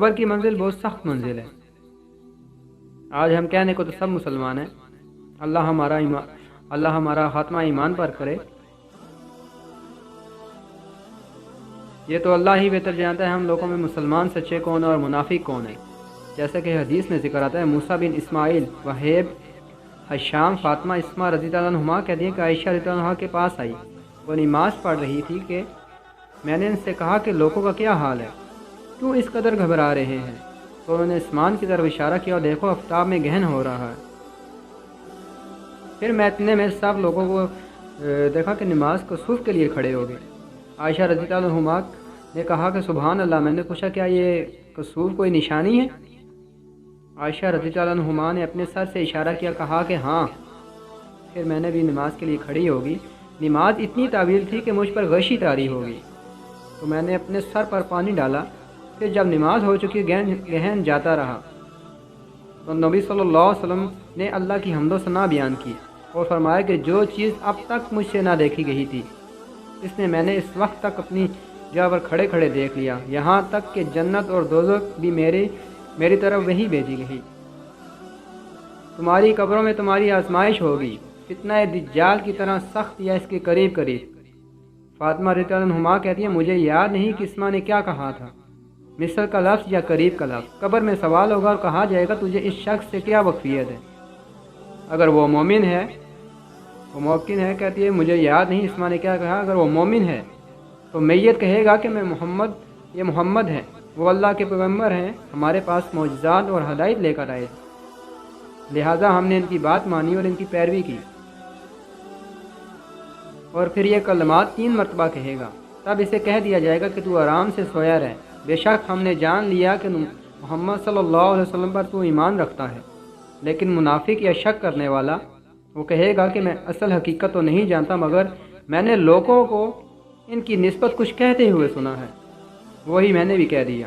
قبر کی منزل بہت سخت منزل ہے۔ آج ہم کہنے کو تو سب مسلمان ہیں، اللہ ہمارا خاتمہ ایمان پر کرے۔ یہ تو اللہ ہی بہتر جانتا ہے ہم لوگوں میں مسلمان سچے کون اور منافق کون ہے۔ جیسا کہ حدیث میں ذکر آتا ہے، موسیٰ بن اسماعیل، وہیب، حشام، فاطمہ اسمہ رضی اللہ عنہما کہتی ہیں کہ عائشہ رضی اللہ عنہا کے پاس آئی، وہ نماز پڑھ رہی تھی کہ میں نے ان سے کہا کہ لوگوں کا کیا حال ہے، کیوں اس قدر گھبرا رہے ہیں؟ تو انہوں نے آسمان کی طرف اشارہ کیا اور دیکھو آفتاب میں گہن ہو رہا ہے۔ پھر میں اتنے میں سب لوگوں کو دیکھا کہ نماز کسوف کے لیے کھڑے ہو گئے۔ عائشہ رضی اللہ عنہما نے کہا کہ سبحان اللہ۔ میں نے پوچھا کیا یہ کسوف کوئی نشانی ہے؟ عائشہ رضی اللہ عنہما نے اپنے سر سے اشارہ کیا، کہا کہ ہاں۔ پھر میں نے بھی نماز کے لیے کھڑی ہوگی۔ نماز اتنی طویل تھی کہ مجھ پر غشی طاری ہوگی، تو میں نے اپنے سر پر پانی ڈالا۔ پھر جب نماز ہو چکی گہن جاتا رہا تو نبی صلی اللہ علیہ وسلم نے اللہ کی حمد و ثنا بیان کی اور فرمایا کہ جو چیز اب تک مجھ سے نہ دیکھی گئی تھی اس نے میں نے اس وقت تک اپنی جگہ پر کھڑے کھڑے دیکھ لیا، یہاں تک کہ جنت اور دوزخ بھی میری طرف وہی بھیجی گئی۔ تمہاری قبروں میں تمہاری آزمائش ہوگی، فتنہ دجال کی طرح سخت یا اس کے قریب قریب۔ فاطمہ رضی اللہ عنہما کہتی ہیں مجھے یاد نہیں کہ اسماء نے کیا کہا تھا، مثل کا لفظ یا قریب کا لفظ۔ قبر میں سوال ہوگا اور کہا جائے گا تجھے اس شخص سے کیا واقفیت ہے؟ اگر وہ مومن ہے، وہ ممکن ہے، کہتی ہے مجھے یاد نہیں اسماء نے کیا کہا، اگر وہ مومن ہے تو میت کہے گا کہ یہ محمد ہے، وہ اللہ کے پیغمبر ہیں، ہمارے پاس معجزات اور ہدایت لے کر آئے، لہٰذا ہم نے ان کی بات مانی اور ان کی پیروی کی۔ اور پھر یہ کلمات 3 مرتبہ کہے گا، تب اسے کہہ دیا جائے گا کہ تو آرام سے سویا رہ، بے شک ہم نے جان لیا کہ محمد صلی اللہ علیہ وسلم پر تو ایمان رکھتا ہے۔ لیکن منافق یا شک کرنے والا وہ کہے گا کہ میں اصل حقیقت تو نہیں جانتا، مگر میں نے لوگوں کو ان کی نسبت کچھ کہتے ہوئے سنا ہے، وہی میں نے بھی کہہ دیا۔